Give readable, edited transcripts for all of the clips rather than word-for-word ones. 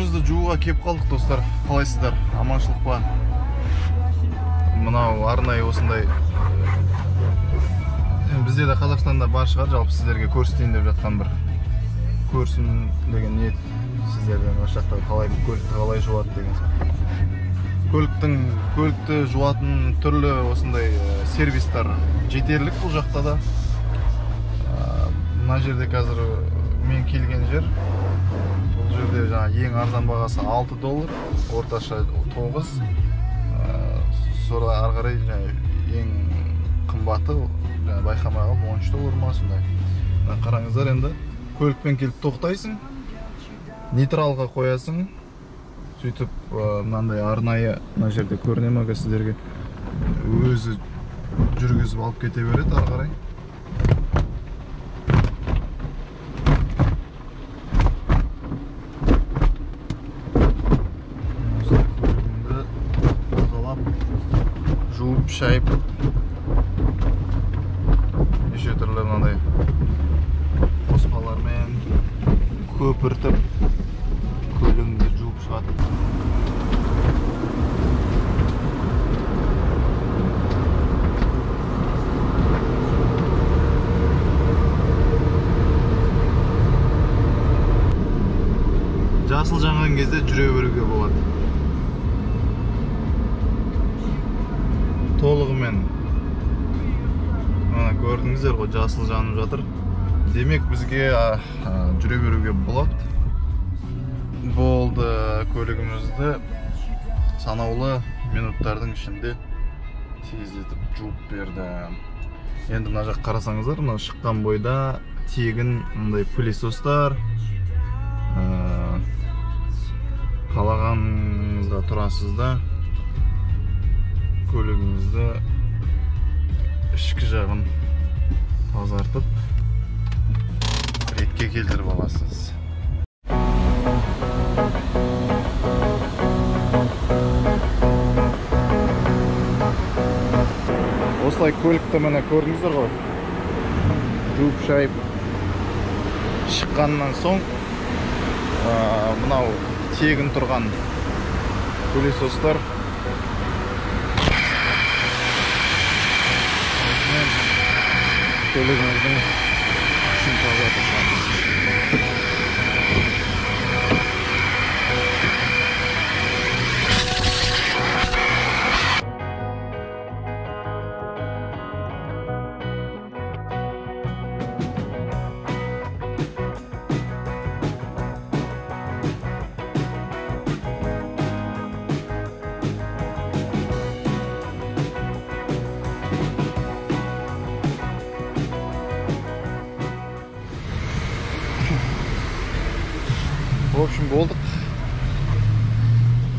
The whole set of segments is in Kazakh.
көлігімізді жууға кеп қалдық, достар. Қалайсыздар? Аманшылық па? Мынау арнайы осындай бізде де Қазақстанда бар шығар, жалпы сіздерге көрсетейін деп жатқан бір көрсін деген ниет сіздерден. Осы жақта көлікті қалай жуады деген. Көлікті жуатын түрлі осындай сервистар жетерлік бұл жақта да. Мына жерде қазір мен келген жер, бұл жерде ең арзан бағасы $6, орташа 9. Sonra ары қарай ең қымбаты байқамай қалып $13 ма сондай. Қараңыздар, енді көлікпен келіп тоқтайсың, нейтралға қоясың, сөйтіп мынандай арнайы мына жерде көріне ме сіздерге өзі жүргізіп алып кете береді ары қарай. Жуып, шайып, неше түрлі мынандай қоспалармен көпіртіп көлігіңді жуып шығады. Жасыл жанған кезде жүре беруге болады. Толығымен көрдіңіздер ғой, жасыл жанып жатыр. Демек бізге жүре беруге болады. Болды, көлігімізді санаулы минуттардың ішінде тездетіп жуып берді. Енді мына жақ қарасаңыздар, мына шыққан бойда тегін мындай пылесостар, қалағаныңызға тұрасыз да көлігіңізді ішкі жағын тазартып ретке келтіріп аласыз. Осылай көлікті міне көрдіңіздер ғой, жуып шайып шыққаннан соң мынау тегін тұрған пылесостар көлігіміздің күшін тазартып шығамыз. В общем, болдық.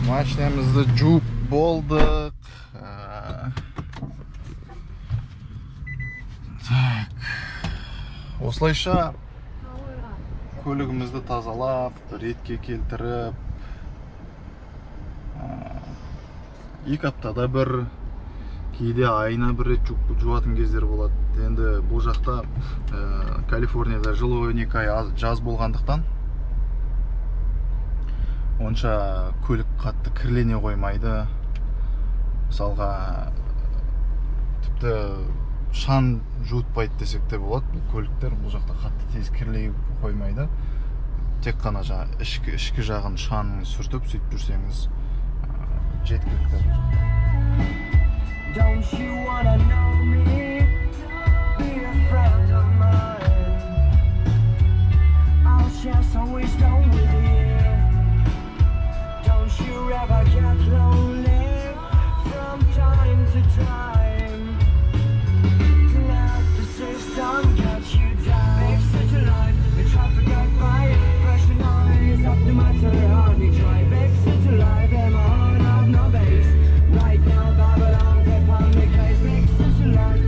Машинамызды жуып болдық. Так. Осылайша көлігімізді тазалап, ретке келтіріп, 2 аптада бір, кейде айына бір рет жуатын кездер болады. Енді бұл жақта Калифорнияда жылы 12 ай жаз болғандықтан онша көлік қатты кірлене қоймайды. Мысалға тіпті шан жуытпайды десек те болады. Бұл көліктер бұл жақта қатты тез кірлей қоймайды. Тек қана ішкі жағын шанын сүртіп сөйтіп жүрсеңіз жеткілікті. Don't you wanna know me? Be a friend of mine. I'll share some wisdom with you. Don't you ever get lonely from time to time. Let the system get you down. Make such a life, you try to get by. Pressurize up the matter, hardly try. Make such a life, and my heart have no base. Right now, Babylon, take on the case. Make such a life.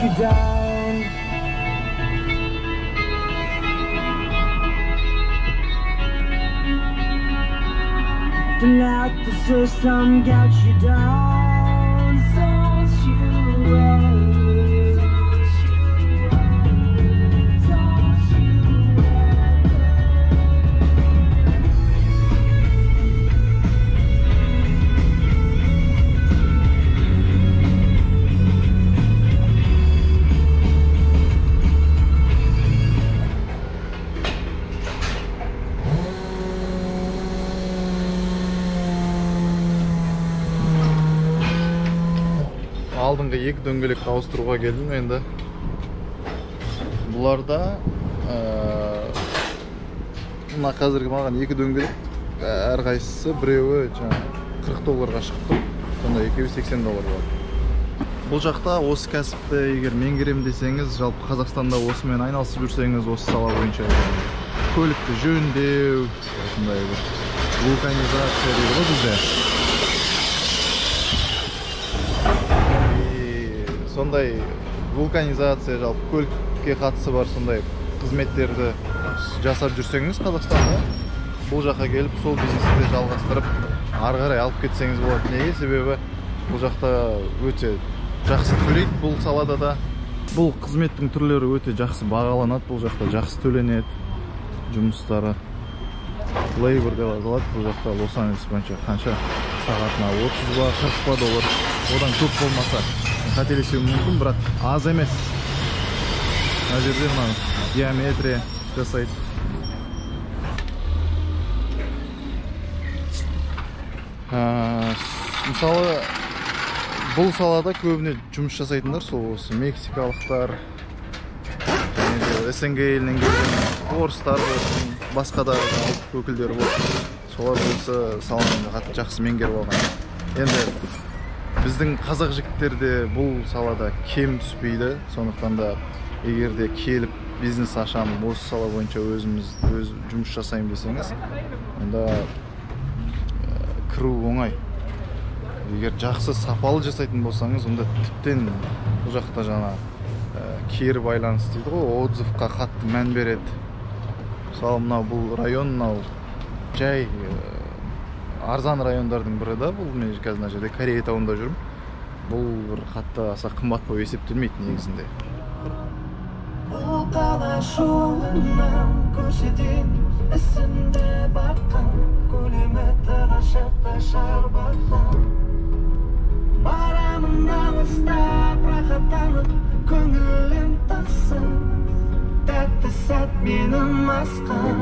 you down. Don't let the system get you down. Don't you worry. Don't you Алдыңғы екі дөңгелекті ауыстыруға келдім енді. Бұларда мына қазіргі маған екі дөңгелек әрқайсысы біреуі $40 шықты. Сонда екеуі $80 болады. Бұл жақта осы кәсіпті егер меңгерем десеңіз, жалпы Қазақстанда осымен айналысып жүрсеңіз, осы сала бойынша көлікті жөндеу, осындай бір вулканизация дейді ғой бізде. Сондай вулканизация, жалпы көлікке қатысы бар сондай қызметтерді жасап жүрсеңіз Қазақстанда, бұл жаққа келіп сол бизнесті жалғастырып ары қарай алып кетсеңіз болады. Неге? Себебі бұл жақта өте жақсы төлейді, бұл салада да. Бұл қызметтің түрлері өте жақсы бағаланады, бұл жақта жақсы төленеді жұмыстары. Labor деп аталады, бұл жақта Лос-Анджелес бойынша қанша сағатына $30 ба, $40 одан көп болмаса қателесуім мүмкін, бірақ аз емес. Мына жерде мына геометрия жасайды. Мысалы, бұл салада көбіне жұмыс жасайтындар сол осы мексикалықтар, СНГ елінен келген орыстар болсын, басқа да өкілдері болсын. Солар осы саланы қатты жақсы меңгеріп алған. Енді біздің қазақ жігіттері бұл салада кем түспейді. Сондықтан да егерде келіп бизнес ашамын, осы сала бойынша өз жұмыс жасаймын десеңіз, онда кіру оңай. Егер жақсы сапалы жасайтын болсаңыз, онда тіптен бұл жақта жаңа кері байланыс дейді ғой, отзывқа қатты мән береді. Мысалы, мынау бұл район, мынау жай арзан райондардың бірі да, бұл мен қазір мына жерде Корея тауында жүрмін. Бұл бір қатты аса қымбат болып есептелмейді негізінде. Бұл қала жолынан көшеден ісімді баққан, көлемі тығашықта шарбаттан. Барамын алыстап, рахаттанып, көңілім тасып, тәтті сәт менің асқым.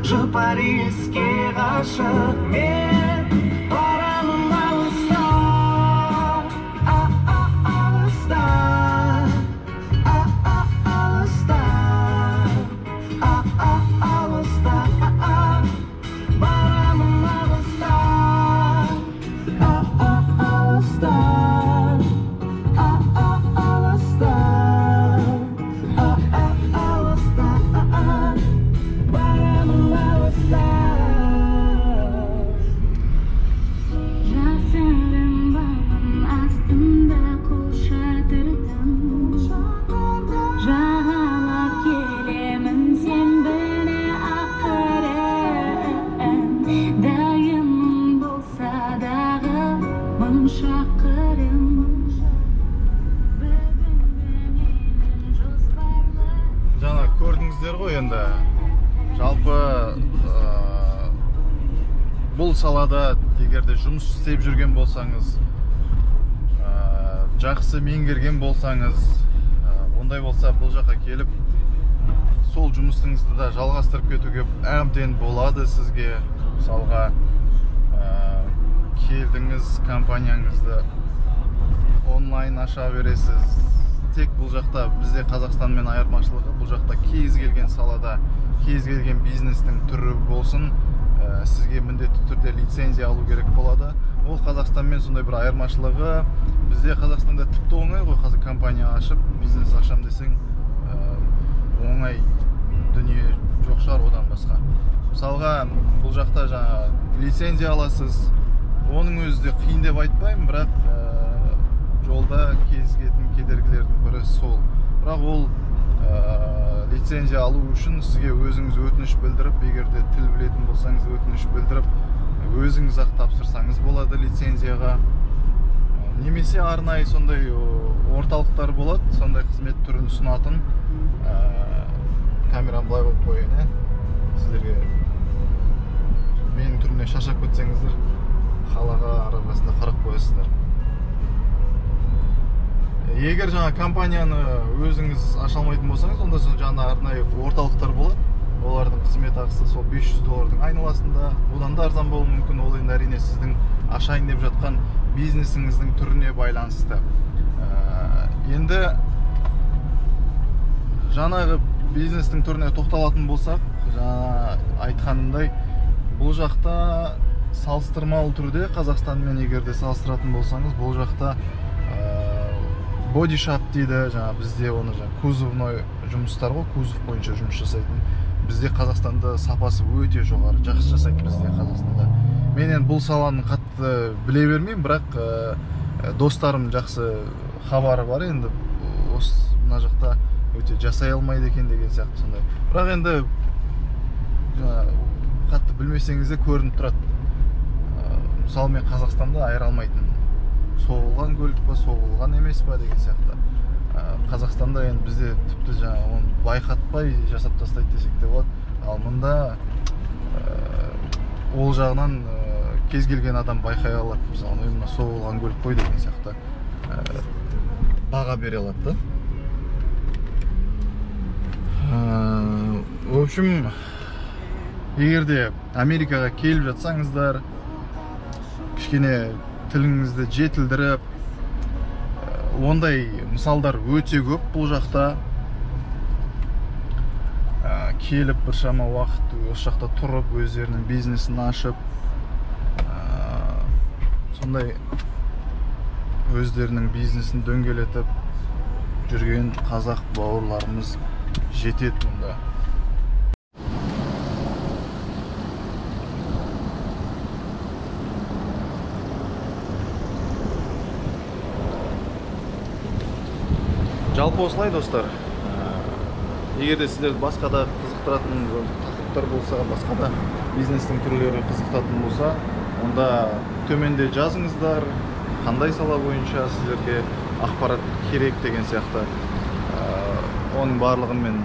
Жұпар иіске ғашық мен, барамын алыстап, алыстап, алыстап, барамын алыстап, Жаңа көрдіңіздер ғой енді, жалпы бұл салада егерде жұмыс істеп жүрген болсаңыз, жақсы меңгерген болсаңыз, ондай болса бұл жаққа келіп сол жұмысыңызды да жалғастырып кетуге әбден болады сізге. Мысалға келдіңіз, компанияңызды онлайн аша бересіз. Тек бұл жақта бізде Қазақстанмен айырмашылығы, бұл жақта кез келген салада, кез келген бизнестің түрі болсын, сізге міндетті түрде лицензия алу керек болады. Ол Қазақстанмен сондай бір айырмашылығы. Бізде Қазақстанда тіпті оңай ғой, қазір компания ашып, бизнес ашам десең, оңай дүние жоқ шығар одан басқа. Мысалға, бұл жақта жаңа лицензия аласыз. Оның өзі де қиын деп айтпаймын, бірақ жолда кезігетін кедергілердің бірі сол. Бірақ ол лицензия алу үшін сізге өзіңіз өтініш білдіріп, егер де тіл білетін болсаңыз өтініш білдіріп, өзіңіз ақ тапсырсаңыз болады лицензияға. Немесе арнайы сондай орталықтар болады, сондай қызмет түрін ұсынатын. Камерам былай болып қойын, сіздерге менің түріне шаршап кетсеңіздер, қалаға арасында қарап қоясыздар. Егер жаңа компанияны өзіңіз аша алмайтын болсаңыз, онда жаңа арнайы орталықтар болады. Олардың қызмет ақысы сол $500 айналасында. Одан да арзан болуы мүмкін. Ол енді әрине сіздің ашайын деп жатқан бизнесіңіздің түріне байланысты. Енді жаңағы бизнестің түріне тоқталатын болсақ, жаңа айтқанымдай, бұл жақта салыстырмалы түрде Қазақстанмен егерде салыстыратын болсаңыз, бұл жақта бодишап дейді, жаңа бізде оны кузовной жұмыстар ғой, кузов бойынша жұмыс жасайтын. Бізде Қазақстанда сапасы өте жоғары, жақсы жасайды бізде Қазақстанда. Мен енді бұл саланы қатты біле бермеймін, бірақ достарым жақсы хабары бар, енді мына жақта өте жасай алмайды екен деген сияқты сондай. Бірақ енді қатты білмесеңіз де көрініп тұрады. Мысалы мен Қазақстанда айыра алмайтын, соғылған көлік па, соғылған емес па деген сияқты. Қазақстанда енді бізде тіпті жаңа оны байқатпай жасап тастайды десек те болады. Ал мұнда ол жағынан кез келген адам байқай алады. Мысалы, мына соғылған көлік қой деген сияқты баға бере алады да. В общем, егер де Америкаға келіп жатсаңыздар, кішкене тіліңізді жетілдіріп, ондай мысалдар өте көп бұл жақта. Келіп біршама уақыт осы жақта тұрып, өздерінің бизнесін ашып, сондай өздерінің бизнесін дөңгелетіп жүрген қазақ бауырларымыз жетеді мұнда. Жалпы осылай, достар. Егер де сіздерді басқа да қызықтыратын тақырыптар болса, басқа да бизнестің түрлері қызықтыратын болса, онда төменде жазыңыздар, қандай сала бойынша сіздерге ақпарат керек деген сияқты. Оның барлығын мен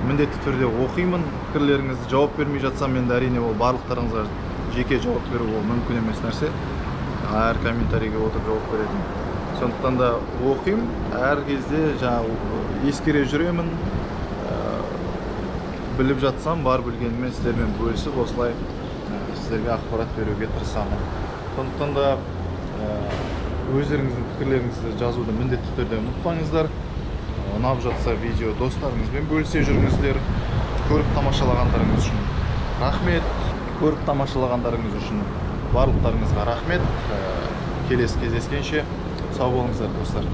міндетті түрде оқимын. Пікірлеріңізді жауап бермей жатсам, енді әрине ол барлықтарыңызға жеке жауап беру ол мүмкін емес нәрсе. Әр комментарийге отырып жауап беретін. Сондықтан да оқимын, әр кезде ескере жүремін. Біліп жатсам, бар білгенімен сіздермен бөлісіп, осылай сіздерге ақпарат беруге тырысамын. Сондықтан да өздеріңіздің пікірлеріңізді жазуды міндетті түрде ұмытпаңыздар. Ұнап жатса видео достарыңызбен бөлісе жүріңіздер. Көріп тамашалағандарыңыз үшін рахмет. Көріп тамашалағандарыңыз үшін барлықтарыңызға рахмет. Келесі кездескенше сау болыңыздар, достар.